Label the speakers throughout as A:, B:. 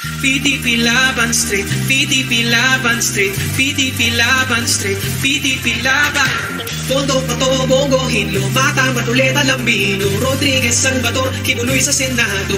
A: PDP Laban Street, PDP Laban Street, PDP Laban Street, PDP Laban. Pondo, Pato, Bongo, Hinlo, Mata, Matuleta, Lambino, Rodriguez, Salvador, Kibuloy sa Senado.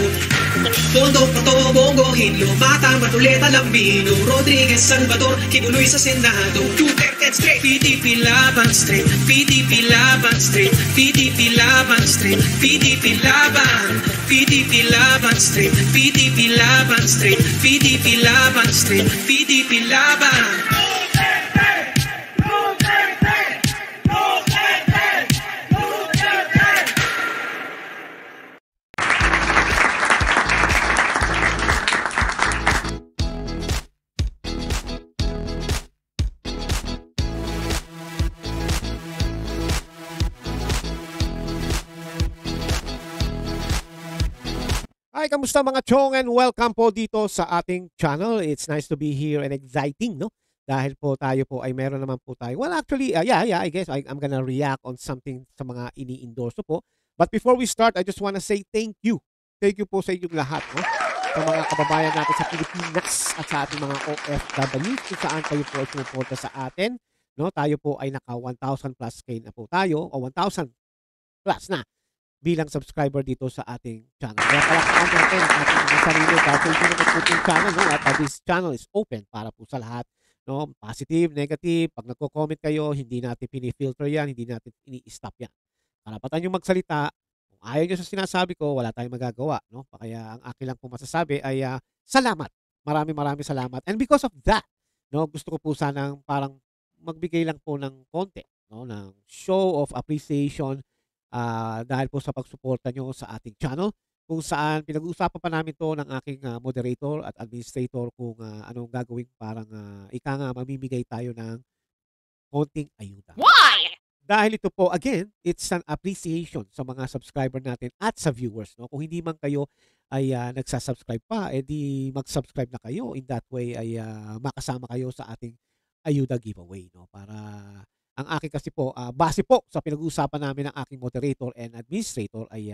A: Pondo, Pato, Bongo, Hinlo, Mata, Matuleta, Lambino, Rodriguez, Salvador, Kibuloy sa Senado. Duterte Street, PDP Laban Street, PDP Laban Street, PDP Laban Street, PDP Laban, PDP Laban Street, PDP Laban Street, PDP Laban Street, PDP Laban.
B: Hi, kamusta mga chong, and welcome po dito sa ating channel. It's nice to be here and exciting, no? Dahil po tayo po ay meron naman po tayo. Well, actually, I guess I'm gonna react on something sa mga ini-endorso po. But before we start, I just wanna say thank you. Thank you po sa inyong lahat, no? Sa mga kababayan natin sa Pilipinas at sa ating mga OFW kung saan kayo po ay sumuporta sa atin, no? Tayo po ay naka 1,000 plus K na po tayo, o 1,000 plus na bilang subscriber dito sa ating channel. Kaya palakpakan natin ang ating mga sarili dahil hindi naman po yung channel, no? At this channel is open para po sa lahat, no? Positive, negative, pag nagko-comment kayo, hindi natin pinifilter yan, hindi natin ini-stop yan. Karapatan yung magsalita. Kung ayaw nyo sa sinasabi ko, wala tayong magagawa, no? Kaya ang akin lang po masasabi ay salamat. Maraming salamat. And because of that, no, gusto ko po sanang parang magbigay lang po ng konti, no, ng show of appreciation dahil po sa pagsuporta nyo sa ating channel, kung saan pinag-uusapan pa namin to ng aking moderator at administrator kung anong gagawin parang ika nga mamimigay tayo ng konting ayuda.
C: Why?
B: Dahil ito po, again, it's an appreciation sa mga subscriber natin at sa viewers, no? Kung hindi man kayo ay nagsasubscribe pa, edi mag-subscribe na kayo. In that way ay makasama kayo sa ating ayuda giveaway, no? Para ang akin kasi po, base po sa pinag-uusapan namin ng aking moderator and administrator ay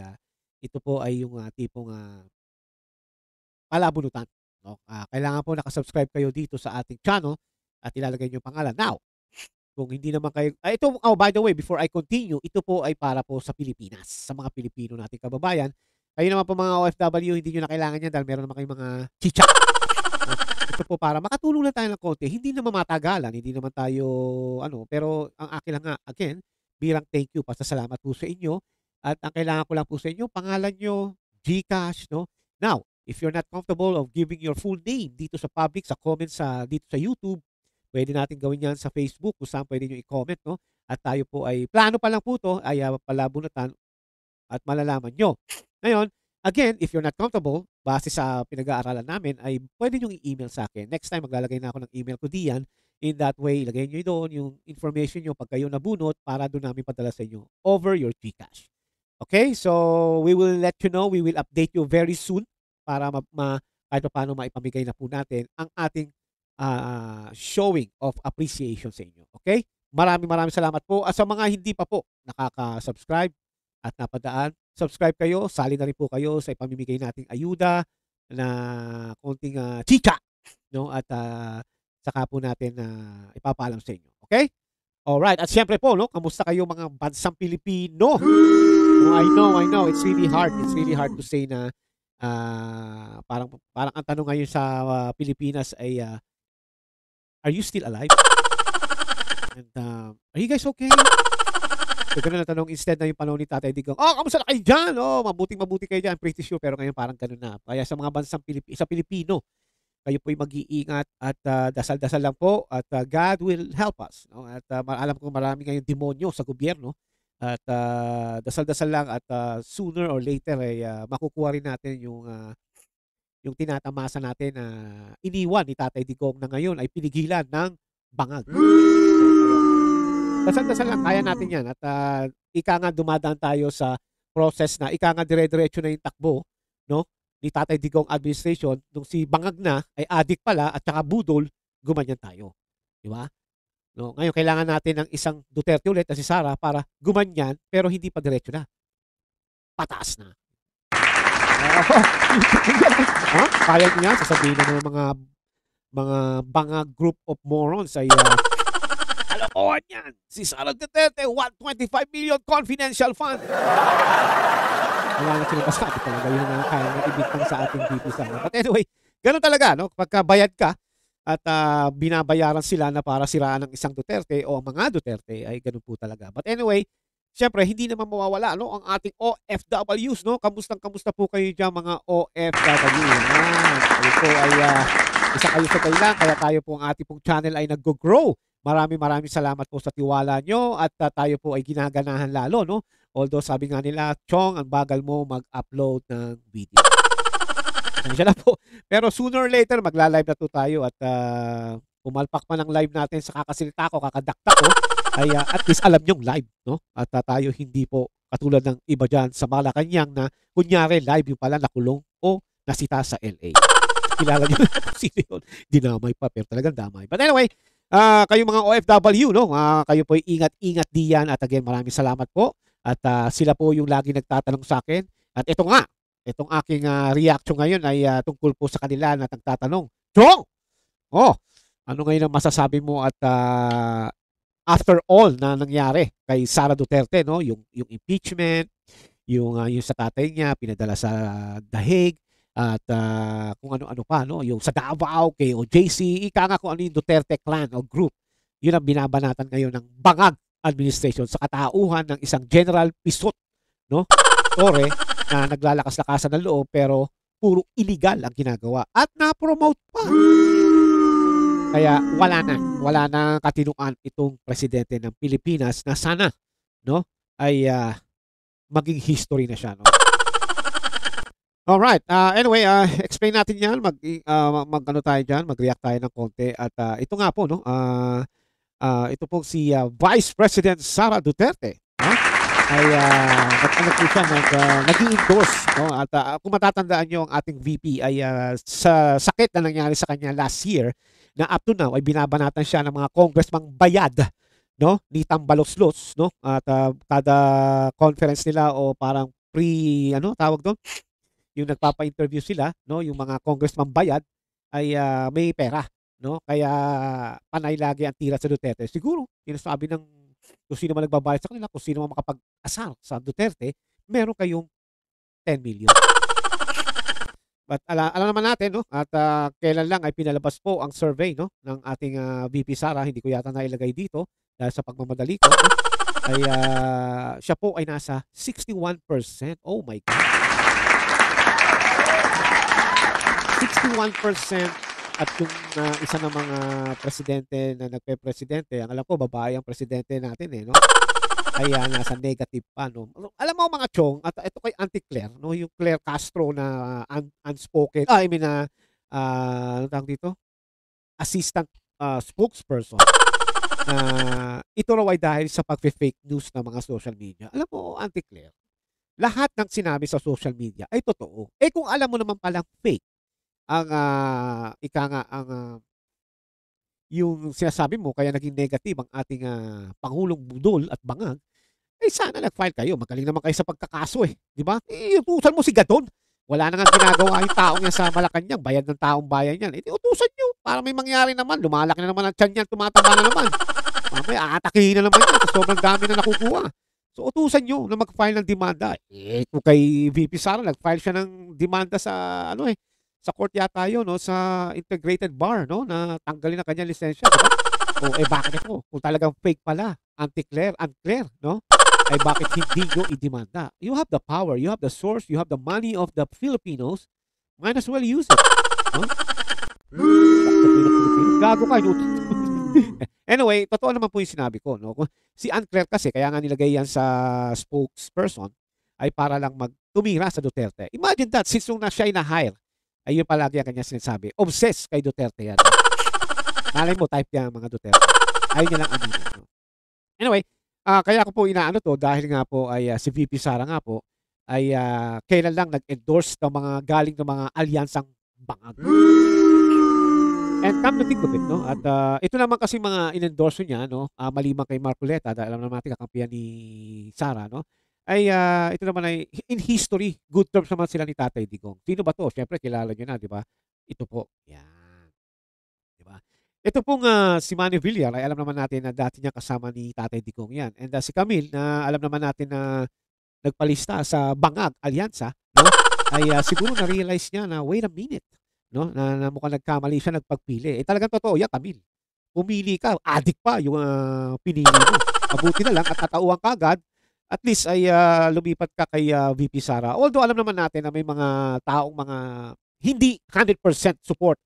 B: ito po ay yung tipong palabunutan, no? Kailangan po nakasubscribe kayo dito sa ating channel at ilalagay niyo yung pangalan. Now, kung hindi naman kayo, ito, by the way, before I continue, ito po ay para po sa Pilipinas, sa mga Pilipino nating kababayan. Kayo naman po mga OFW, hindi nyo na kailangan yan dahil meron naman kayong mga chicha. Ito po para makatulong lang tayo ng konti. Hindi naman matagalan, hindi naman tayo, pero ang akin lang nga, again, bilang thank you, pasasalamat po sa inyo. At ang kailangan ko lang po sa inyo, pangalan nyo, GCash, no? Now, if you're not comfortable of giving your full name dito sa public, sa comments dito sa YouTube, pwede natin gawin yan sa Facebook kung saan pwede nyo i-comment, no? At tayo po ay, plano pa lang po to, ay palabunutan at malalaman nyo. Ngayon, again, if you're not comfortable, base sa pinag-aaralan namin, ay pwede nyo i-email sa akin. Next time, maglalagay na ako ng email ko diyan. In that way, ilagay nyo doon yung information nyo pag kayo nabunot para doon namin padala sa inyo over your GCash. Okay? So, we will let you know, we will update you very soon para kahit pa paano maipamigay na po natin ang ating showing of appreciation sa inyo. Okay? Maraming salamat po. At sa mga hindi pa po nakaka-subscribe at napadaan, subscribe kayo, sali na rin po kayo sa ipamimigay nating ayuda na konting chicha, no? At saka po natin ipapaalam sa inyo. Okay? Alright. At syempre po, no? Kamusta kayo mga bansang Pilipino? Oh, I know. It's really hard. It's really hard to say na parang ang tanong ngayon sa Pilipinas ay are you still alive? And are you guys okay? So, ganun na tanong instead na yung panahon ni Tatay Digong, kamusta na kayo dyan? Mabuting-mabuti kayo dyan. Pretty sure, pero ngayon parang ganun na. Kaya sa mga bansang sa Pilipino, kayo po'y mag-iingat at dasal-dasal lang po at God will help us. No? At alam ko marami ngayong demonyo sa gobyerno at dasal-dasal lang at sooner or later ay makukuha rin natin yung tinatamasa natin na iniwan ni Tatay Digong na ngayon ay pinigilan ng bangag. Dasal-dasal lang, kaya natin yan. At ika nga dumadaan tayo sa process na, ika nga dire-diretso na yung takbo, no, ni Tatay Digong administration, nung si bangag na, ay adik pala, at saka budol, gumanyan tayo. Di ba? No, ngayon, kailangan natin ng isang Duterte ulit na si Sara para gumanyan, pero hindi pa diretso na. Pataas na. papayag niya, sasabihin na ng mga group of morons ay kalokohan yan. Si Sara Duterte, 125 million confidential fund. Wala na silang masabi talaga. Yun ang kaya ng ibitang sa ating VP Sara. But anyway, ganun talaga, no? Pagka bayad ka at binabayaran sila na para siraan ng isang Duterte o mga Duterte, ay ganun po talaga. But anyway, siyempre, hindi naman mawawala, no? Ang ating OFWs, no? Kamusta po kayo dyan, mga OFW? Kayo po ay isa kayo sa kailan, kaya tayo po ang ating pong channel ay nag-grow. Maraming salamat po sa tiwala nyo at tayo po ay ginaganahan lalo, no? Although sabi nga nila, Chong, ang bagal mo mag-upload ng video. Siya na po. Pero sooner or later, magla-live na to tayo at pumalpak pa ng live natin sa kakasilita ko, kakadakta ko, ay at least alam nyong live, no? At tayo hindi po katulad ng iba dyan sa Malacanang na kunyari live yung pala nakulong o nasita sa LA. Kilala nyo na kung sino yun. Dinamay pa, pero talagang damay. But anyway, kayo mga OFW, no? Kayo po ingat-ingat diyan at again, maraming salamat po. At sila po yung lagi nagtatanong sa akin. At ito nga, itong aking reaction ngayon ay tungkol po sa kanila na nagtatanong, Chong! Ano ngayon ang masasabi mo at after all na nangyari kay Sara Duterte, no? Yung impeachment, yung sa tatay niya, pinadala sa The Hague, at kung ano-ano pa, no? Yung sa Davao, kay OJC, ika nga kung ano yung Duterte clan o group. Yun ang binabanatan ngayon ng bangag administration sa katauhan ng isang General Pisot, no? Torre, na naglalakas-lakasan ng loob pero puro illegal ang ginagawa at na-promote pa. Kaya wala na katinuan itong presidente ng Pilipinas na sana, no, ay maging history na siya, no. Alright, anyway, explain natin 'yan, mag-ano tayo diyan, mag-react tayo ng konti at ito nga po, no, ito po si Vice President Sara Duterte, no? Ay nag-ano po siya, nag-i-endorse, no? At kung matatandaan nyo, ang ating VP ay sa sakit na nangyari sa kanya last year na up to now ay binabanatan siya ng mga congressman bayad, no, ni Tambaloslos, no? At kada conference nila o parang ano tawag doon, yung nagpapa-interview sila, no, yung mga congressman bayad ay may pera, no? Kaya panay lagi ang tira sa Duterte. Siguro sinasabi ng kung sino man nagbabayad sa kanila, kung sino man makapag-asar sa Duterte, meron kayong 10 million. But alam naman natin, no, at kailan lang ay pinalabas po ang survey, no, ng ating VP Sara, hindi ko yata nailagay dito dahil sa pagmamadali ko, no? Ay siya po ay nasa 61%. Oh my God. 61%. At yung isa ng mga presidente na nagpe-presidente, ang alam ko babae ang presidente natin, no? Ay nasa negative pa, no? Alam mo mga Chong, at ito kay Auntie Claire, no, yung Claire Castro na unspoken, ano tawag dito? Assistant spokesperson. Ito raw ay dahil sa pag-fake news ng mga social media. Alam mo, Auntie Claire, lahat ng sinabi sa social media ay totoo. Kung alam mo naman palang fake, ang yung sinasabi mo kaya naging negative ang ating Pangulong Budol at Bangag, sana nag-file kayo. Magaling naman kayo sa pagkakaso, di ba? Utusan mo si Gadon. Wala na nga ginagawa yung taong yan sa Malacanang, bayad ng taong bayan yan. Utusan nyo para may mangyari naman. Lumalaki na naman ang tiyan yan, tumataba na naman. Mamaya aatakihin na naman yan. Sobrang dami na nakukuha. So utusan nyo na mag-file ng demanda. Kung kay VP Sara, nag-file siya ng demanda sa sa court yata yun, no, sa integrated bar, no, na tanggalin na kanyang lisensya, diba? Bakit ito? Kung talagang fake pala, unclear, no? Bakit hindi nyo idemanda? You have the power, you have the source, you have the money of the Filipinos, might as well use it, no? Gago ka, Anyway, totoo naman po yung sinabi ko, no? Si Unclear kasi, kaya nga nilagay yan sa spokesperson, ay para lang tumira sa Duterte. Imagine that, since nung siya ay na-hire, ayun palagi ang kanya sinasabi. Obsessed kay Duterte yan. Malay mo, type niya mga Duterte. Ayun niya lang aminin. No? Anyway, kaya ko po inaano to dahil nga po ay si VP Sara nga po ay kailan lang nag-endorse ng mga galing ng mga alyansang bangag. And come to think of it, no? At ito naman kasi mga in-endorse niya, no? Maliban kay Marcoleta, dahil alam naman natin kakampihan ni Sara, no? ay ito naman ay in history, good terms naman sila ni Tatay Digong. Sino ba 'to? Siyempre kilala niyo na, 'di ba? Ito po, 'yan, 'di ba? Ito pong, si Manny Villar ay alam naman natin na dati niyang kasama ni Tatay Digong 'yan. And, si Camille na alam naman natin na nagpalista sa Bangag Alyansa, 'no, ay, siguro na-realize niya na, "Wait a minute," 'no, na mukhang nagkamali siya nagpagpili. Eh, talagang totoo 'yan, Camille. Pumili ka, adik pa yung, pinili mo. Mabuti na lang at natauhan kaagad, at least ay, lumipat ka kay, VP Sara. Although alam naman natin na may mga taong mga hindi 100% support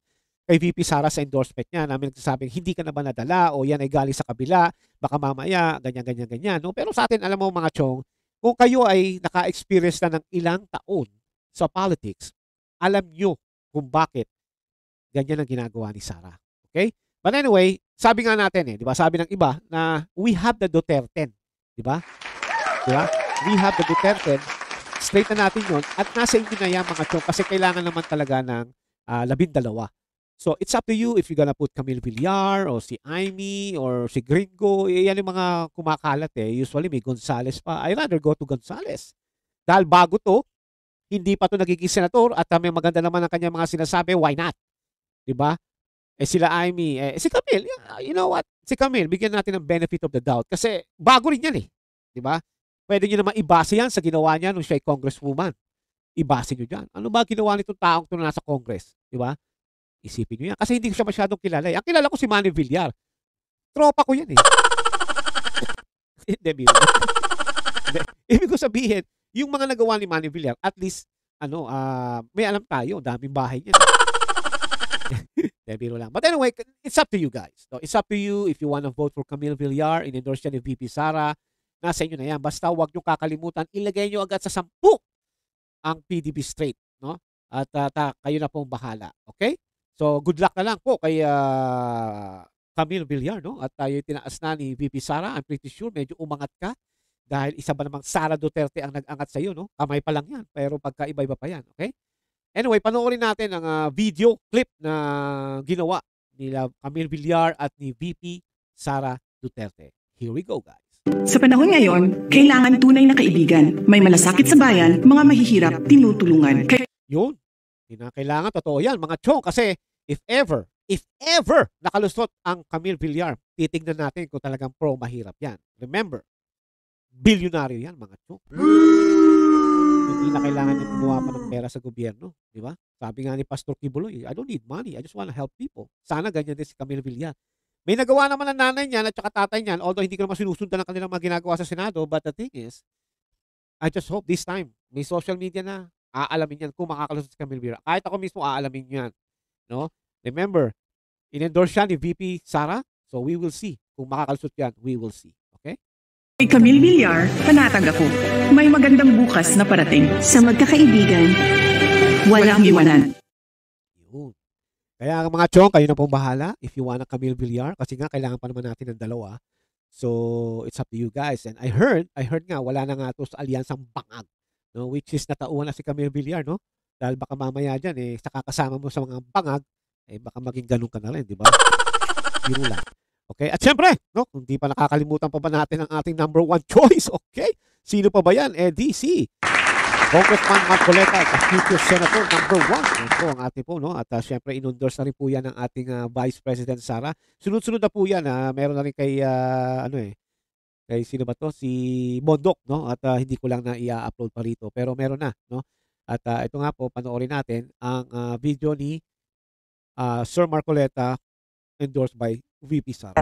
B: kay VP Sara sa endorsement niya, na may nagsasabing, "Hindi ka na ba nadala o yan ay galing sa kabila, baka mamaya ganyan, ganyan, ganyan," 'no? Pero sa atin, alam mo mga chong, kung kayo ay naka-experience na ng ilang taon sa politics, alam niyo kung bakit ganyan ang ginagawa ni Sara, okay? But anyway, sabi nga natin, 'di ba, sabi ng iba na we have the Duterte, 'di ba? 'Di ba? We have the Duterte, straight na natin 'yon at nasa inyo na 'yan mga chong, kasi kailangan naman talaga ng, 12. So, it's up to you if you're gonna put Camille Villar o si Amy or si Gringo, eh, yan yung mga kumakalat, eh. Usually may Gonzales pa. I rather go to Gonzales. Dahil bago 'to, hindi pa 'to nagiging senador at, may maganda naman ang kanyang mga sinasabi, why not? 'Di ba? Eh, sila Amy, si Camille, you know what? Si Camille, bigyan natin ng benefit of the doubt kasi bago rin yan, eh. 'Di ba? Puwede niyo naman ibase yan sa ginawa niya nung siya ay congresswoman. Ibase niyo diyan. Ano ba ginawa nitong taong 'to na nasa Congress, 'di ba? Isipin niyo yan. Kasi hindi ko siya masyadong kilala, eh. Ang kilala ko si Manny Villar. Tropa ko yan, eh. Hindi, biro. Hindi. Ibig ko sabihin, yung mga nagawa ni Manny Villar, at least, ano, may alam tayo, daming bahay niyan. Hindi, biro lang. But anyway, it's up to you guys. So, it's up to you if you wanna vote for Camille Villar, in-endorse yan ni VP Sara, nasa inyo na yan. Basta huwag niyo kakalimutan, ilagay niyo agad sa 10 ang PDP straight, no? At, kayo na pong bahala, okay? So, good luck na lang po kay, Camille Villar, no? At tayo'y tinaas na ni VP Sara. I'm pretty sure medyo umangat ka dahil isa ba namang Sara Duterte ang nag-angat sa iyo, no? Kamay pa lang 'yan, pero pagkaiba-iba pa 'yan, okay? Anyway, panoorin natin ang, video clip na ginawa nila Camille Villar at ni VP Sara Duterte. Here we go, guys.
C: Sa panahon ngayon, kailangan tunay na kaibigan. May malasakit sa bayan, mga mahihirap, tinutulungan.
B: Yun. Kinakailangan, totoo yan, mga chong. Kasi if ever nakalusot ang Camille Villar, titignan natin kung talagang pro-mahirap yan. Remember, bilyonaryo yan, mga chong. Hindi na kailangan niya gumawa pa ng pera sa gobyerno. Di ba? Sabi nga ni Pastor Kibuloy, I don't need money. I just wanna help people. Sana ganyan din si Camille Villar. May nagawa naman ang nanay niyan at saka tatay niyan, although hindi ko naman sinusundan ang kanilang mga ginagawa sa Senado, but the thing is, I just hope this time, may social media na, aalamin yan kung makakalusot si Camille Villar. Kahit ako mismo, aalamin yan. No? Remember, in-endorse siya ni VP Sara, so we will see. Kung makakalusot yan, we will see. Okay?
C: Kay Camille Villar, panatag ako. May magandang bukas na parating.
D: Sa magkakaibigan,
C: Walang iwanan.
B: Yun. Kaya mga chong, kayo na pong bahala if you wanna Camille Villar, kasi nga kailangan pa naman natin ng dalawa. So, it's up to you guys. And I heard nga, wala na nga ito sa alyansang Bangag. No? Which is natauhan na si Camille Villar, no? Dahil baka mamaya dyan, sa kakasama mo sa mga Bangag, baka maging ganun ka na rin, di ba? Yun lang. Okay? At syempre, no? Kung di pa nakakalimutan pa ba natin ang ating number 1 choice, okay? Sino pa ba yan? DC. Congressman Marcoleta, the future Senator number 1. Yan po ang ating po, no? At syempre, inundors na rin po yan ng ating Vice President Sara. Sunod-sunod na po yan. Meron na rin kay, kay sino ba to? Si Mondok, no? At hindi ko lang na i-upload pa rito. Pero meron na, no? At ito nga po, panoorin natin ang video ni Sir Marcoleta endorsed by VP Sara.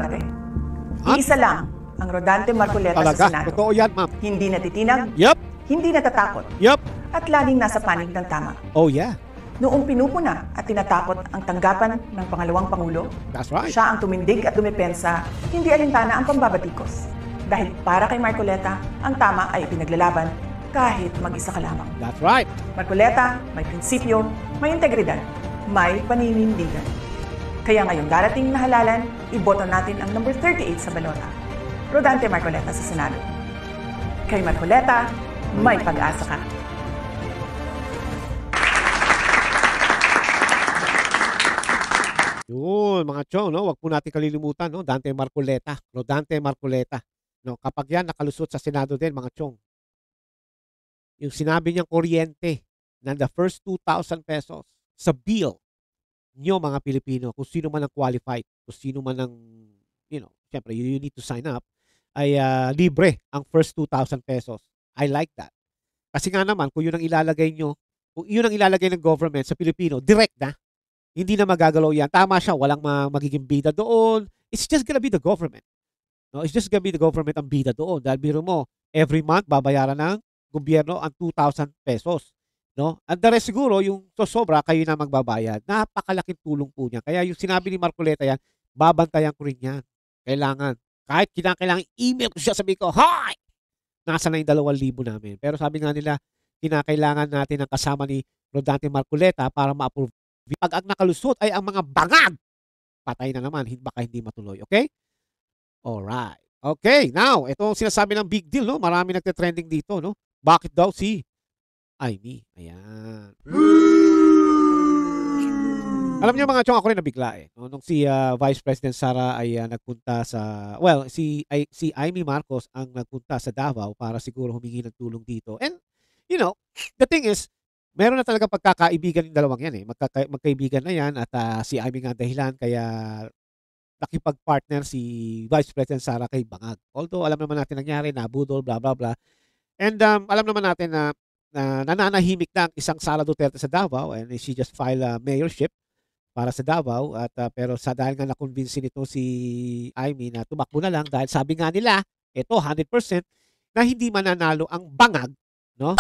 C: Iisa lang ang Rodante Marcoleta
B: Talaga?
C: sa Senado.
B: Totoo yan, ma'am.
C: Hindi natitinag,
B: Yup.
C: hindi natatakot,
B: Yup.
C: at laging nasa panig ng tama.
B: Oh, yeah.
C: Noong pinupuna at tinatakot ang tanggapan ng pangalawang Pangulo,
B: That's right.
C: siya ang tumindig at dumepensa, hindi alintana ang pambabatikos. Dahil para kay Marcoleta, ang tama ay pinaglalaban kahit mag-isa ka lamang.
B: That's right.
C: Marcoleta, may prinsipyo, may integridad, may paninindigan. Kaya ngayong darating na halalan, iboto natin ang number 38 sa balota. Rodante Marcoleta sa Senado. Kay Marcoleta, may pag-asa ka.
B: Yun, mga chong, no? Huwag po natin kalilimutan, no? Dante Marcoleta. Rodante Marcoleta. No? Kapag yan nakalusot sa Senado din, mga chong, yung sinabi niyang kuryente na the first 2,000 pesos sa bill nyo mga Pilipino, kung sino man ang qualified, kung sino man ang, syempre you need to sign up, ay libre ang first 2,000 pesos. I like that. Kasi nga naman, kung yun ang ilalagay nyo, kung yun ang ilalagay ng government sa Pilipino, direct na, hindi na magagalaw yan. Tama siya, walang magiging bida doon. It's just gonna be the government. No, it's just gonna be the government ang bida doon. Dahil biro mo, every month babayaran ng gobyerno ang 2,000 pesos. No? And the rest siguro, yung sobra, kayo na magbabayad. Napakalaking tulong po niya. Kaya yung sinabi ni Marcoleta yan, babantayan ko rin yan. Kailangan. Kahit kinakailangan email ko siya, sabi ko, hi! Nasa na yung 2,000 namin. Pero sabi nga nila, kinakailangan natin ang kasama ni Rodante Marcoleta para ma-approve. Pag ang nakalusot ay ang mga bangag, patay na naman, baka hindi matuloy. Okay? Alright. Okay, now, ito ang sinasabi ng big deal, no? Marami nagte-trending dito, no? Bakit daw si Amy? Ayan. Alam niyo mga chong, ako rin nabigla eh. No? Nung si Vice President Sara ay nagpunta sa, si Amy Marcos ang nagpunta sa Davao para siguro humingi ng tulong dito. And, the thing is, meron na talaga pagkakaibigan yung dalawang yan eh. Magkaibigan na yan at si Amy nga dahilan kaya nakipag-partner si Vice President Sara kay Bangag. Although alam naman natin nangyari, nabudol, blah blah blah. And alam naman natin na nananahimik na ang isang Sara Duterte sa Davao and she just filed a mayorship para sa Davao at pero dahil nga na-convince nito si Amy na tumakbo na lang dahil sabi nga nila, ito 100% na hindi mananalo ang Bangag, no?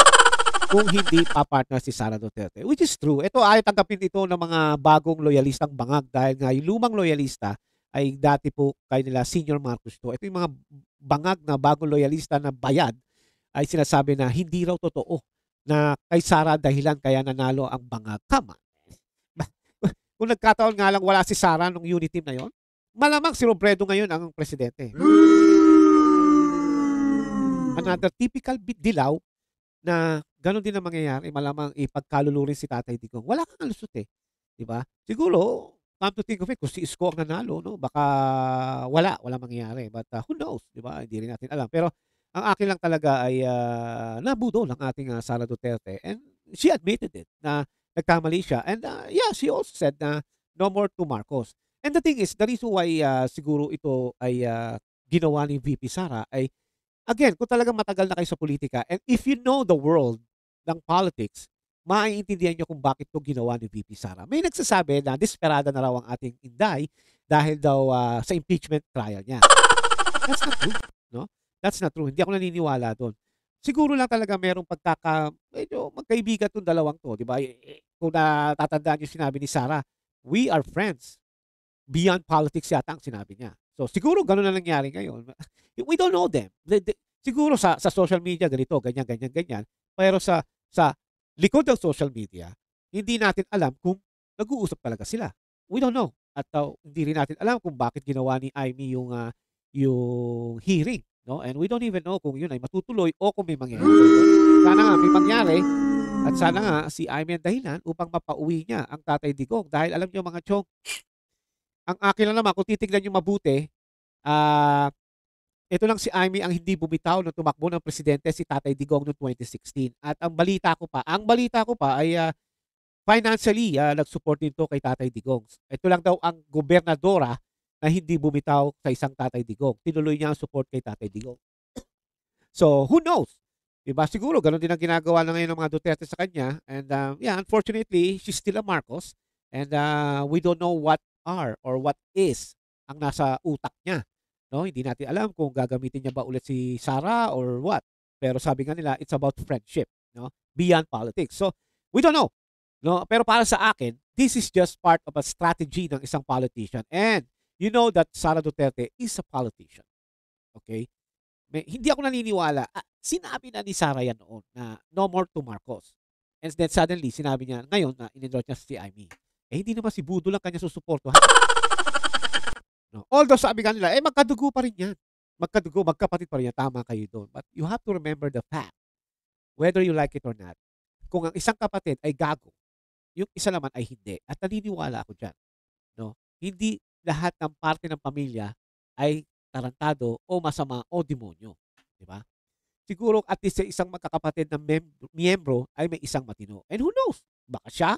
B: Kung hindi pa-partner si Sara Duterte. Which is true. Ito ay tanggapin ito ng mga bagong loyalistang Bangag dahil nga yung lumang loyalista ay dati po kay nila Senior Marcos to. Ito yung mga Bangag na bagong loyalista na bayad ay sinasabi na hindi raw totoo na kay Sara dahilan kaya nanalo ang Bangag. Come on. Kung nagkataon nga lang wala si Sara nung unity team na yon, malamang si Robredo ngayon ang presidente. Another typical dilaw na gano'n din ang mangyayari, malamang ipagkalulurin si Tatay Digong. Wala kang alusot eh. Diba? Siguro, come to think of it, kung si Isko ang nanalo, no, baka wala mangyayari. But who knows? Diba? Hindi rin natin alam. Pero ang akin lang talaga ay nabudol ang ating Sara Duterte. And she admitted it na nagkamali siya. And she also said na no more to Marcos. And the thing is, the reason why siguro ito ay ginawa ni VP Sara ay, again, kung talagang matagal na kayo sa politika, and if you know the world ng politics, maiintindihan nyo kung bakit ito ginawa ni VP Sara. May nagsasabi na desperada na raw ang ating Inday dahil daw sa impeachment trial niya. That's not true. No? That's not true. Hindi ako naniniwala doon. Siguro lang talaga merong medyo magkaibigan itong dalawang to. Diba? Kung natatandaan nyo sinabi ni Sara, we are friends. Beyond politics yata ang sinabi niya. So siguro gano'n na nangyari ngayon. We don't know them. Siguro sa social media ganito, ganyan. Pero sa likod ng social media, hindi natin alam kung nag-uusap talaga sila. We don't know. At hindi rin natin alam kung bakit ginawa ni Amy yung hearing. No? And we don't even know kung yun ay matutuloy o kung may mangyayari. Sana nga may mangyari at sana nga si Amy ang dahilan upang mapauwi niya ang Tatay Digong. Dahil alam niyo mga chong, ang akin lang naman, kung titignan nyo mabuti, ito lang si Amy ang hindi bumitaw nung tumakbo ng presidente si Tatay Digong noong 2016. At ang balita ko pa ay financially nag-support nito kay Tatay Digong. Ito lang daw ang gobernadora na hindi bumitaw sa isang Tatay Digong. Tinuloy niya ang support kay Tatay Digong. So, who knows? Diba? Siguro, ganun din ang ginagawa na ngayon ng mga Duterte sa kanya. And unfortunately, she's still a Marcos. And we don't know what are or what is ang nasa utak niya. No, hindi natin alam kung gagamitin niya ba ulit si Sara or what. Pero sabi nga nila, it's about friendship, no? Beyond politics. So, we don't know. No, pero para sa akin, this is just part of a strategy ng isang politician. And you know that Sara Duterte is a politician. Okay? Hindi ako naniniwala. Sinabi na ni Sara yan noon na no more to Marcos. And then suddenly, sinabi niya ngayon na in-endorse niya si Amy. Hindi naman si Budo lang kanya susuportuhan. No. Although sabi nga nila, magkadugo pa rin yan. Magkapatid pa rin yan. Tama kayo doon. But you have to remember the fact, whether you like it or not, kung ang isang kapatid ay gago, yung isa naman ay hindi. At naniniwala ako dyan. No? Hindi lahat ng parte ng pamilya ay tarantado o masama o demonyo. Diba? siguro at least sa isang magkakapatid na miyembro ay may isang matino. And who knows? Baka siya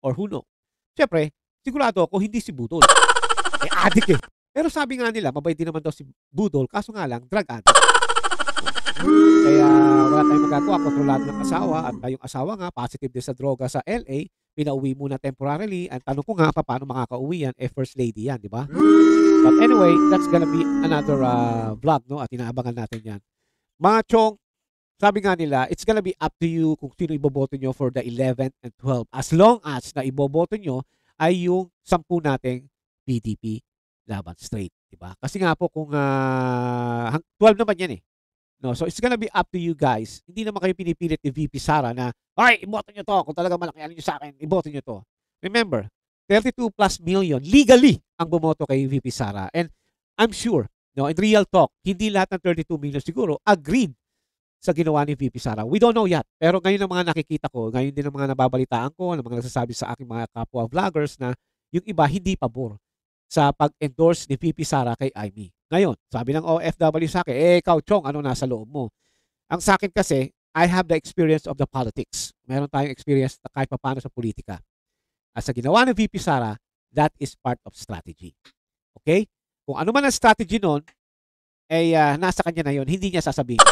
B: or who knows? Siyempre, sigurado ako hindi si Budol. Addict eh. Pero sabi nga nila, mabait din naman daw si Budol, kaso nga lang, drug addict. Kaya wala tayong magagawa, kontrolado ng asawa at yung asawa nga, positive din sa droga sa LA, pinauwi muna temporarily. Ang tanong ko nga, paano makakauwi yan? First lady yan, di ba? But anyway, that's gonna be another vlog, no? At inaabangan natin yan. Mga chong, sabi nga nila, it's gonna be up to you kung sino iboboto nyo for the 11th and 12th. As long as na iboboto nyo ay yung 10 nating PDP laban straight, di ba? Kasi nga po kung 12 naman yan eh. No, so it's gonna be up to you guys. Hindi naman kayo pinipilit ni VP Sara na, ay, iboto nyo to. Kung talaga malaki nyo sa akin, iboto nyo to. Remember, 32 plus million legally ang bumoto kay VP Sara. And I'm sure, no, in real talk, hindi lahat ng 32 million siguro agreed sa ginawa ni VP Sara. We don't know yet. Pero ngayon ang mga nakikita ko, ngayon din ang mga nababalitaan ko, ng mga nagsasabi sa aking mga kapwa vloggers na yung iba hindi pabor sa pag-endorse ni VP Sara kay Amy. Ngayon, sabi ng OFW sa akin, ikaw, Chong, ano nasa loob mo? Ang sa akin kasi, I have the experience of the politics. Meron tayong experience na kahit paano sa politika. At sa ginawa ng VP Sara, that is part of strategy. Okay? Kung ano man ang strategy nun, nasa kanya na yun, hindi niya sasabihin.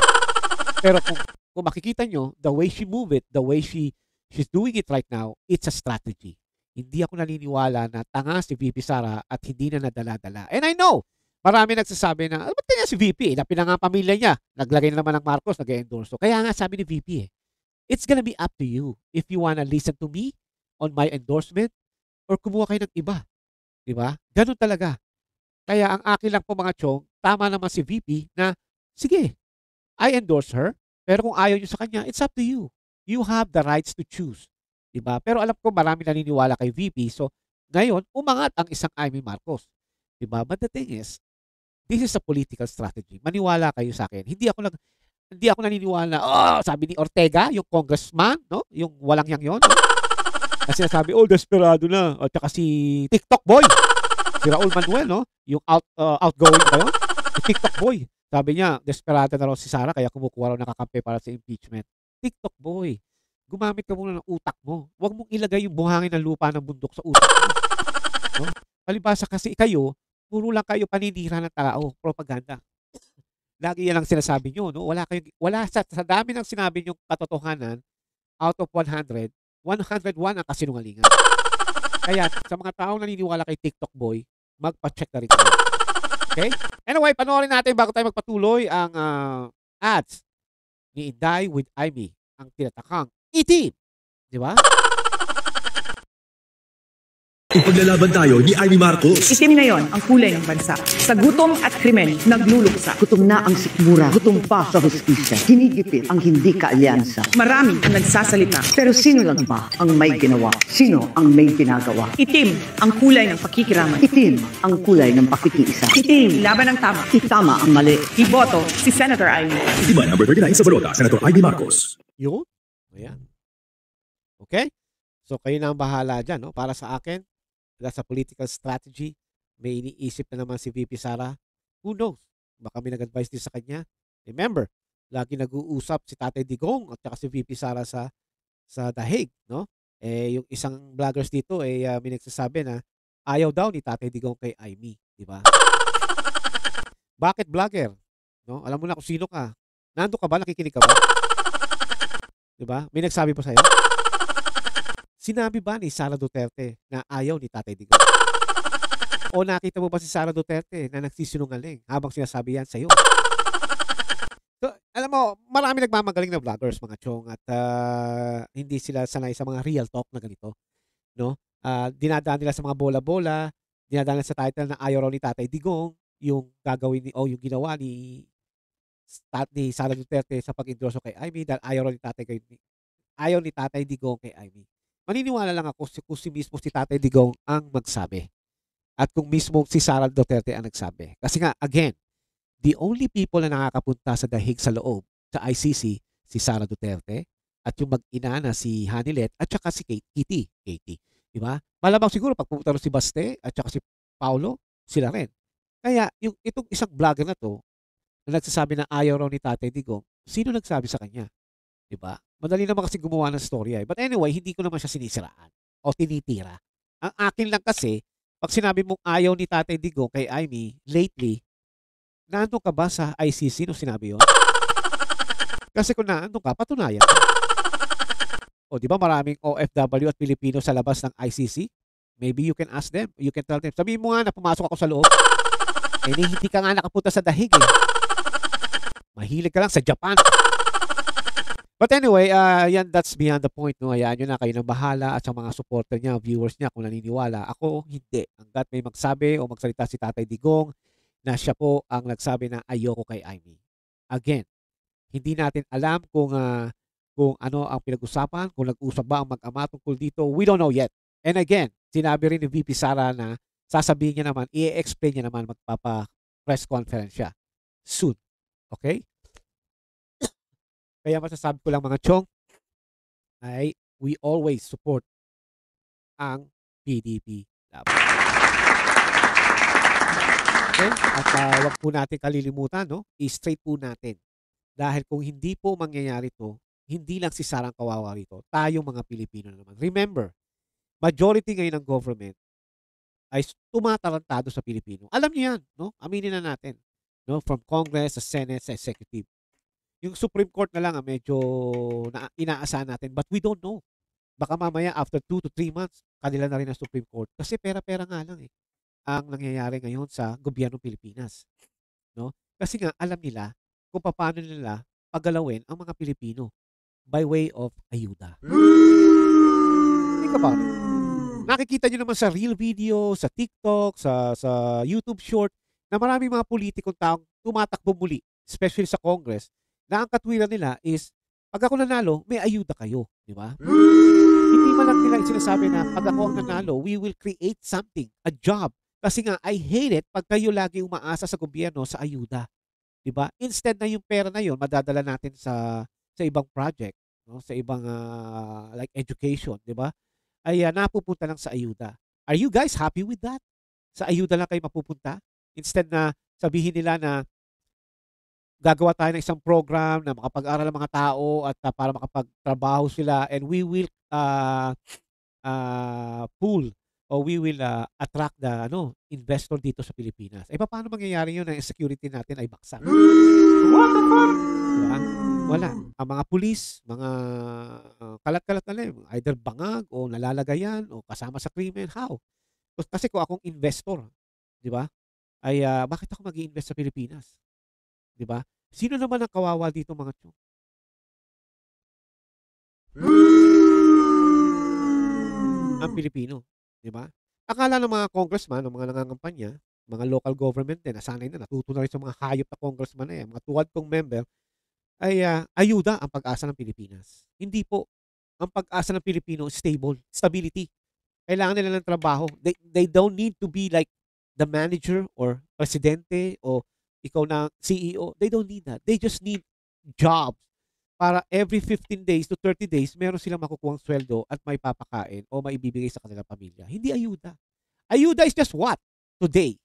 B: Pero kung makikita nyo, the way she move it, the way she's doing it right now, it's a strategy. Hindi ako naniniwala na tanga si VP Sara at hindi na nadala-dala. And I know, marami nagsasabi na, ba't kaya si VP? Napinanga ang pamilya niya. Naglagay na naman ng Marcos, nag-endorso. Kaya nga sabi ni VP it's gonna be up to you if you wanna listen to me on my endorsement or kumuha kayo ng iba. Diba? Ganun talaga. Kaya ang akin lang po mga chong, tama naman si VP na, sige, I endorse her, pero kung ayaw nyo sa kanya, it's up to you. You have the rights to choose. Diba? Pero alam ko marami naniniwala kay VP. So, ngayon, umangat ang isang Amy Marcos. Diba? But the thing is, this is a political strategy. Maniwala kayo sa akin. Hindi ako naniniwala, sabi ni Ortega, yung congressman, no? Yung walang yang yon. No? Kasi sabi, desperado na. At saka si TikTok boy. Si Raul Manuel, no? Yung outgoing ba yun? Si TikTok boy. Sabi niya, desperado na raw si Sara kaya kumukuha raw nakakampi para sa impeachment. TikTok boy. Gumamit ka muna ng utak mo. Huwag mong ilagay yung buhangin ng lupa ng bundok sa utak mo. No? Palibasa kasi kayo, puro lang kayo paninira ng tao, propaganda. Lagi yan ang sinasabi nyo, no? Wala sa dami ng sinabi nyo katotohanan, out of 100, 101 ang kasinungalingan. Kaya sa mga taong naniniwala kay TikTok boy, magpa-check na rin kayo. Okay? Anyway, panoorin natin bago tayo magpatuloy ang ads ni Inday with Amy, ang tinatakang itim. Di ba?
D: Ipaglalaban tayo ni Amy Marcos.
C: Itim ngayon ang kulay ng bansa. Sa gutom at krimen, nagluluksa.
E: Gutom na ang sikmura, gutom pa sa hustisya. Hinigipit ang hindi kaalyansa.
C: Marami ang nagsasalita.
E: Pero sino lang ba ang may ginawa? Sino ang may ginagawa?
C: Itim ang kulay ng pakikiraman.
E: Itim ang kulay ng pakikiisa.
C: Itim, laban ng tama.
E: Itama ang mali.
C: Iboto si Senator Amy.
D: Iba number 39 sa balota, Senator Amy Marcos.
B: Yun. Ayan. Okay? So, kayo na ang bahala dyan, no? Para sa akin, sa political strategy, may iniisip na naman si VP Sara. Who knows? Baka may nag-advise din sa kanya. Remember, lagi nag-uusap si Tatay Digong at saka si VP Sara sa Dahig, no? Yung isang vloggers dito, may nagsasabi na ayaw daw ni Tatay Digong kay Amy, di ba? Bakit vlogger? No? Alam mo na kung sino ka. Nando ka ba? Nakikinig ka ba? Di ba? May nagsabi pa sa'yo? Sinabi ba ni Sara Duterte na ayaw ni Tatay Digong? O nakita mo ba si Sara Duterte na nagsisinungaling habang sinasabi yan sa'yo? So, alam mo, marami nagmamagaling na vloggers, mga chong, at hindi sila sanay sa mga real talk na ganito. No? Dinadaan nila sa mga bola-bola, dinadaan nila sa title na ayaw raw ni Tatay Digong, yung gagawin yung ginawa ni Sara Duterte sa pag-endorso kay Amy dahil ayaw ni Tatay Digong kay Amy. Maniniwala lang ako kung mismo si Tatay Digong ang magsabi. At kung mismo si Sara Duterte ang nagsabi. Kasi nga, again, the only people na nakakapunta sa dahig sa loob sa ICC, si Sara Duterte, at yung mag-ina na si Hanilet, at saka si Katie. Diba? Malamang siguro pag pumunta si Baste, at saka si Paulo, sila rin. Kaya, itong isang vlogger na to, na nagsasabi na ayaw raw ni Tatay Digong, Sino nagsabi sa kanya? 'Di ba? Madali naman kasi gumawa ng storya, eh. But anyway, hindi ko naman siya sinisiraan o tinitira. Ang akin lang kasi, 'pag sinabi mong ayaw ni Tatay Digong kay Amy lately, naandun ka ba sa ICC nung sinabi yun? Kasi kung naandun ka, patunayan mo. O 'di ba maraming OFW at Pilipino sa labas ng ICC? Maybe you can ask them, you can tell them. Sabihin mo nga na pumasok ako sa loob. Eh, hindi ka nga nakapunta sa dahig, eh. Mahilig ka lang sa Japan. But anyway, yan, that's beyond the point, no? Hayaan nyo na, kayo nang bahala at sa mga supporter niya, viewers niya kung naniniwala. Ako, hindi. Hanggat may magsabi o magsalita si Tatay Digong na siya po ang nagsabi na ayoko kay Amy. Again, hindi natin alam kung ano ang pinag-usapan, kung nag-usap ba ang mag-ama tungkol dito. We don't know yet. And again, sinabi rin ni VP Sara na sasabihin niya naman, i-explain niya naman, magpapa-press conference siya soon. Okay? Kaya masasabi ko lang mga chong, ay we always support ang PDP laban. Okay? At wag po natin kalilimutan, no? I-straight po natin. Dahil kung hindi po mangyayari to, hindi lang si Sarang kawawa rito, tayong mga Pilipino naman. Remember, majority ngayon ng government ay tumatarantado sa Pilipino. Alam niyo yan, no? Aminin na natin. No? From Congress, sa Senate, sa Executive. Yung Supreme Court na lang medyo inaasahan natin, but we don't know. Baka mamaya after 2 to 3 months, kanila na rin ang Supreme Court. Kasi pera-pera nga lang ang nangyayari ngayon sa gobyernong Pilipinas. No? Kasi nga alam nila kung paano nila pagalawin ang mga Pilipino by way of ayuda. Think about it. Nakikita nyo naman sa real video, sa TikTok, sa YouTube short, na maraming mga politikong taong tumatakbo muli, especially sa Congress, na ang katwiran nila is, pag ako nanalo, may ayuda kayo. Di ba? Hindi man lang nila sinasabi na, pag ako ang nanalo, we will create something, a job. Kasi nga, I hate it pag kayo lagi umaasa sa gobyerno sa ayuda. Di ba? Instead na yung pera na yun, madadala natin sa ibang project, no? Sa ibang like education, di ba? Ay napupunta lang sa ayuda. Are you guys happy with that? Sa ayuda lang kayo mapupunta? Instead na sabihin nila na gagawa tayo ng isang program na makapag-aral ang mga tao at para makapagtrabaho sila, and we will pool o we will attract the investor dito sa Pilipinas. Eh paano mangyayari yun na security natin ay baksak? What the fuck? Diba? Wala. Ang mga pulis, mga kalat-kalat na lang, either bangag o nalalagayan o kasama sa krimen. How? Kasi kung akong investor, di ba? Ay bakit ako mag-i-invest sa Pilipinas? Di ba? Sino naman ang kawawa dito mga chong? Ang Pilipino. Di ba? Akala ng mga congressman, ng mga nangangampanya, mga local government din, nasanay na, natuto na rin sa mga hayop na congressman na yan, mga tuwad kong member, ay ayuda ang pag-asa ng Pilipinas. Hindi po. Ang pag-asa ng Pilipino, stability. Kailangan nila ng trabaho. They don't need to be like the manager or presidente o ikaw na CEO. They don't need that. They just need jobs para every 15 days to 30 days meron silang makukuhang sweldo at may papakain o maibibigay sa kanilang pamilya. Hindi ayuda. Ayuda is just what? Today.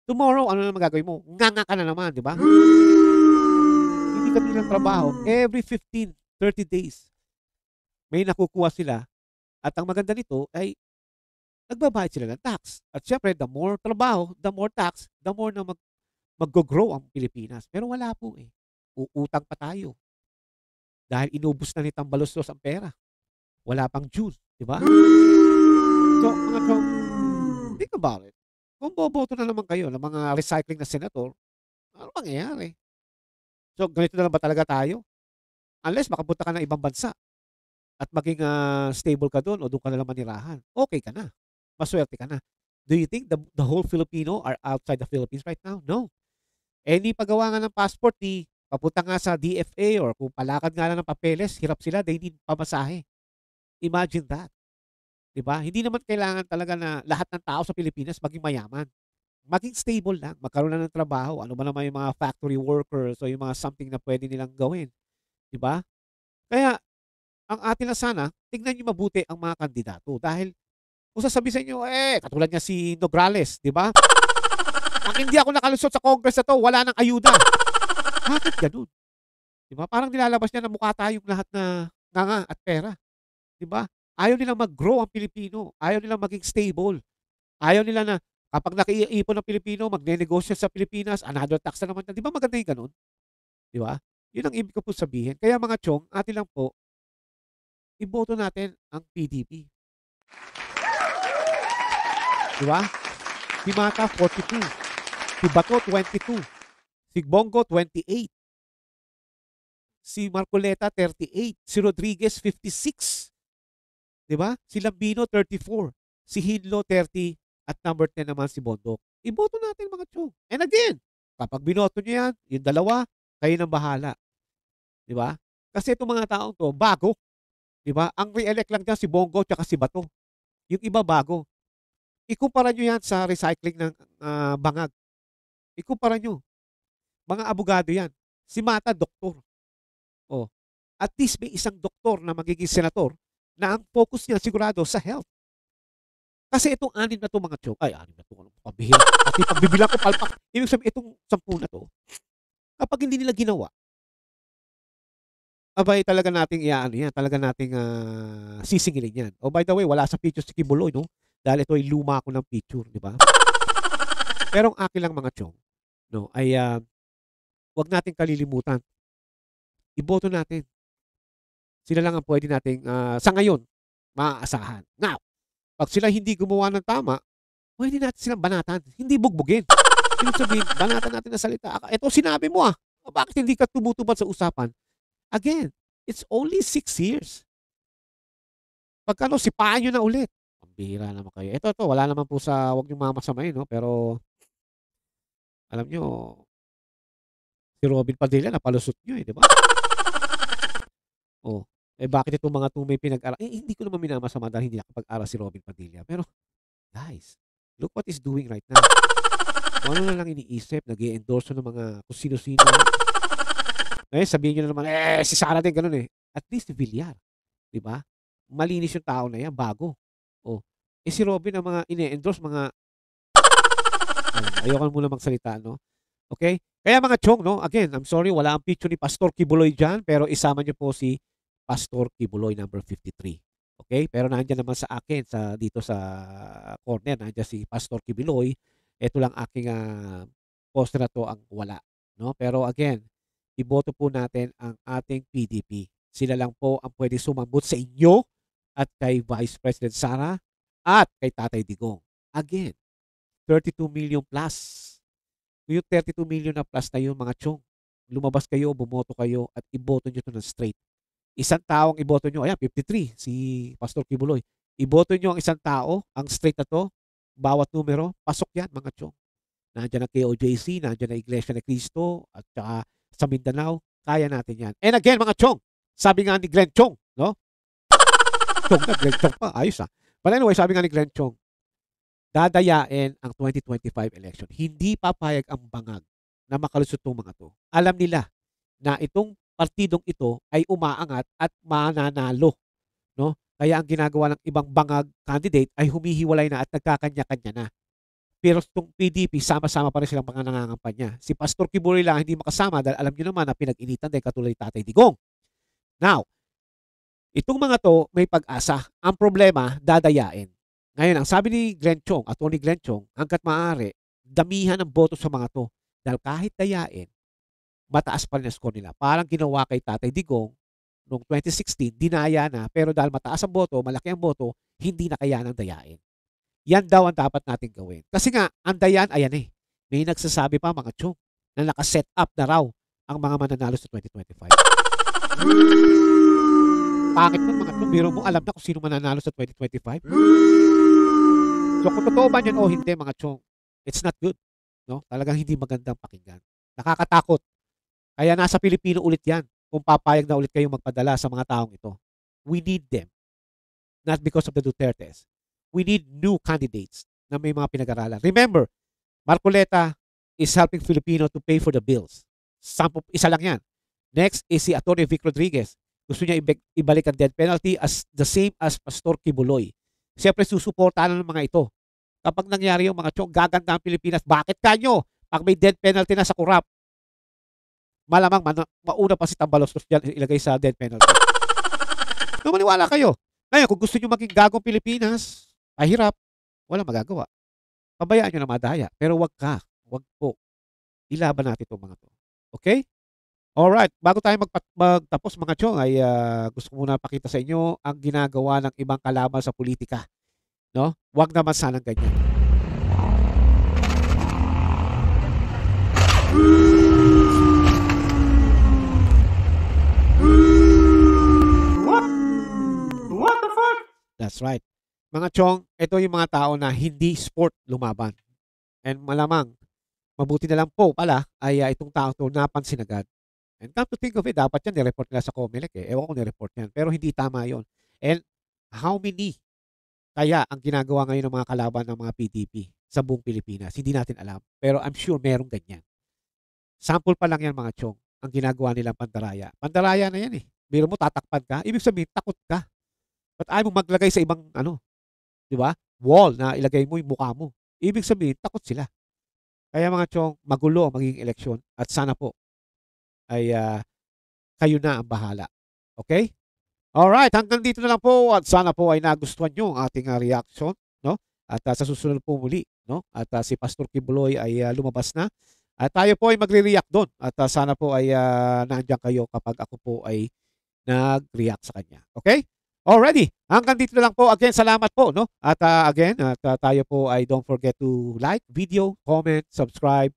B: Tomorrow, ano na magagawin mo? Nganga ka na naman, di ba? Hindi ka nilang trabaho. Every 15, 30 days may nakukuha sila. At ang maganda nito ay nagbabayad sila ng tax. At syempre, the more trabaho, the more tax, the more na mag-grow ang Pilipinas. Pero wala po eh. Uutang pa tayo. Dahil inubos na ni Tambaloslos ang pera. Wala pang June. Diba? So, mga chong, think about it. Kung boboto na naman kayo ng mga recycling na senator, ano mangyayari? So, ganito na lang ba talaga tayo? Unless makapunta ka ng ibang bansa at maging stable ka doon o doon ka na lang manirahan, okay ka na. Maswerte ka na. Do you think the whole Filipino are outside the Philippines right now? No. Any paggawa nga ng passport, papunta nga sa DFA or kung palakad nga lang ng papeles, hirap sila, they need pamasahe. Imagine that. Diba? Hindi naman kailangan talaga na lahat ng tao sa Pilipinas maging mayaman. Maging stable lang, magkaroon na ng trabaho. Ano ba naman yung mga factory workers o yung mga something na pwede nilang gawin. Diba? Kaya, ang atin na sana, tignan nyo mabuti ang mga kandidato. Dahil, kung sasabihin sa inyo, katulad nga si Nograles, diba? Ang hindi ako nakalusot sa Congress na to, wala nang ayuda. Bakit ganun? 'Di ba? Parang nilalabas niya na mukha tayong lahat na nganga at pera, 'di ba? Ayaw nilang mag-grow ang Pilipino, ayaw nilang maging stable. Ayaw nila na kapag nakiipon ang Pilipino, magnenegosyo sa Pilipinas, another tax na naman. 'Di ba maganda yung gano'n? 'Di ba? 'Yun ang ibig ko po sabihin. Kaya mga chong, atin lang po, iboto natin ang PDP. 'Di ba? Si Mata 42, si Bato 22, si Bongo 28, si Marcoleta 38, si Rodriguez 56, 'di ba? Si Lambino 34, si Hinlo 30, at number 10 naman si Bondok. Iboto natin mga chong. And again, kapag binoto niyo yan, yung dalawa, kayo nang bahala. 'Di ba? Kasi itong mga taong to, bago. 'Di ba? Ang re-elect lang dyan si Bongo at si Bato. Yung iba bago. Ikumpara nyo yan sa recycling ng bangag. Ikumpara nyo. Mga abogado yan. Si Mata, doktor. Oh. At least may isang doktor na magiging senator na ang focus niya sigurado sa health. Kasi itong 6 na to mga chok, ay 6 na to, ano pabihira. Kasi pagbibilang ko palpak, ibig sabihin itong 10 na to, kapag hindi nila ginawa, abay talaga nating iyaano yan, talaga nating sisingilin yan. Oh, by the way, wala sa picture si Kibuloy, no? Dahil ito ay luma ko ng picture, di ba? Pero ang akin lang mga chong, no, ay wag nating kalilimutan. Iboto natin. Sila lang ang pwede nating sa ngayon maaasahan. Now, pag sila hindi gumawa ng tama, pwede natin silang banatan. Hindi bugbugin. Ibig sabihin, banatan natin na salita. Ito sinabi mo bakit hindi ka tumutupad sa usapan? Again, it's only 6 years. Pagkano, sipaan nyo na ulit. Pambihira naman kayo. Ito, wala naman po sa, wag nyo mamasamayin, no? Pero, alam nyo, si Robin Padilla, napalusot nyo di ba? Oh. Bakit itong mga may pinag-aral? Hindi ko naman minamasama dahil hindi nakapag-aral si Robin Padilla. Pero, guys, look what he's doing right now. Kung ano na lang iniisip, nag-i-endorse ng mga kung sino-sino. Sabihin nyo na naman, si Sara din, ganun At least si Villar. Diba? Malinis yung tao na yan, bago. Oh. Si Robin, ang mga ini-endorse, mga ayoko muna magsalita, no? Okay? Kaya mga chong, no? Again, I'm sorry, wala ang picture ni Pastor Kibuloy dyan, pero isama nyo po si Pastor Kibuloy number 53. Okay? Pero nandiyan naman sa akin, dito sa corner, nandiyan si Pastor Kibuloy. Ito lang aking poster na to ang wala. No? Pero again, iboto po natin ang ating PDP. Sila lang po ang pwede sumambot sa inyo at kay Vice President Sara at kay Tatay Digong. Again, 32 million plus. Yung 32 million na plus na yun mga chong, lumabas kayo, bumoto kayo at iboto nyo ito ng straight. Isang tao ang iboto nyo, ayan 53, si Pastor Kibuloy. Iboto nyo ang isang tao, ang straight na to, bawat numero, pasok yan mga chong. Nandiyan ang KOJC, nandiyan ang Iglesia ni Cristo, at saka sa Mindanao, kaya natin yan. And again mga chong, sabi nga ni Glenn Chong, no? Chong na, Glenn Chong pa, ayos But anyway, sabi nga ni Glenn Chong, dadayain ang 2025 election. Hindi papayag ang bangag na makalusot itong mga to. Alam nila na itong partidong ito ay umaangat at mananalo. No? Kaya ang ginagawa ng ibang bangag candidate ay humihiwalay na at nagkakanya-kanya na. Pero itong PDP, sama-sama pa rin silang mga nangangampanya. Si Pastor Kibuloy lang hindi makasama dahil alam nyo naman na pinag-initan din katulad ni Tatay Digong. Now, itong mga to may pag-asa. Ang problema, dadayain. Ngayon, ang sabi ni Glenn Chong, Atty. Glenn Chong, hanggat maaari, damihan ng boto sa mga to. Dahil kahit dayain, mataas pa rin ang score nila. Parang ginawa kay Tatay Digong noong 2016, dinaya na, pero dahil mataas ang boto, malaki ang boto, hindi na kaya ng dayain. Yan daw ang dapat natin gawin. Kasi nga, ang dayan, ayan may nagsasabi pa mga chong na nakaset up na raw ang mga mananalo sa 2025. Pangit nun mga chong, biro mo alam na kung sino mananalo sa 2025. So kung totoo ba yan o hindi mga chong, it's not good. No? Talagang hindi magandang pakinggan. Nakakatakot. Kaya nasa Pilipino ulit yan kung papayag na ulit kayong magpadala sa mga taong ito. We need them. Not because of the Dutertes. We need new candidates na may mga pinag-aralan. Remember, Marcoleta is helping Filipino to pay for the bills. Isa lang yan. Next is si Atty. Vic Rodriguez. Gusto niya ibalik ang death penalty as the same as Pastor Kibuloy. Siyempre, susuportahan ng mga ito. Kapag nangyari yung mga chong, gaganda ang Pilipinas. Bakit kanyo? Pag may death penalty na sa kurap, malamang mauna pa si Tambaloslos diyan ilagay sa death penalty. No, maniwala kayo. Ngayon, kung gusto niyo maging gagong Pilipinas, mahirap, walang magagawa. Pabayaan niyo na madaya. Pero wag po. Ilaban natin itong mga to. Okay? Alright, bago tayo magtapos mga chong ay gusto ko muna pakita sa inyo ang ginagawa ng ibang kalaban sa politika. No? Wag naman sanang ganyan.
C: What the fuck?
B: That's right. Mga chong, ito yung mga tao na hindi sport lumaban. And malamang, mabuti na lang po pala ay itong tao to napansin agad. And come to think of it, dapat yan nireport nila sa COMELEC eh. Ewan ko nireport yan. Pero hindi tama yon. And how many kaya ang ginagawa ngayon ng mga kalaban ng mga PDP sa buong Pilipinas? Hindi natin alam. Pero I'm sure merong ganyan. Sample pa lang yan mga chong. Ang ginagawa nilang pandaraya. Pandaraya na yan eh. Biro mo tatakpan ka. Ibig sabihin, takot ka. Ba't ayaw mo maglagay sa ibang di ba? Wall na ilagay mo yung mukha mo. Ibig sabihin, takot sila. Kaya mga chong, magulo ang magiging eleksyon at sana po ay kayo na ang bahala. Okay? Alright, hanggang dito na lang po at sana po ay nagustuhan nyo ang ating reaction, no? At sa susunod po muli, no? At si Pastor Kibuloy ay lumabas na. At tayo po ay magre-react doon. At sana po ay nandiyan kayo kapag ako po ay nag-react sa kanya. Okay? Already, hanggang dito na lang po. Again, salamat po, no? At again, tayo po ay don't forget to like video, comment, subscribe,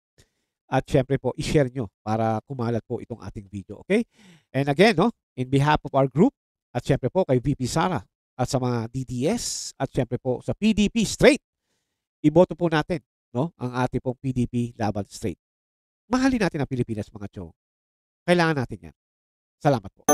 B: at syempre po, i-share nyo para kumalat po itong ating video, okay? And again, no, in behalf of our group, at syempre po kay VP Sara, at sa mga DDS, at syempre po sa PDP straight, iboto po natin, no, ang ating pong PDP laban straight. Mahalin natin ang Pilipinas, mga chong. Kailangan natin yan. Salamat po.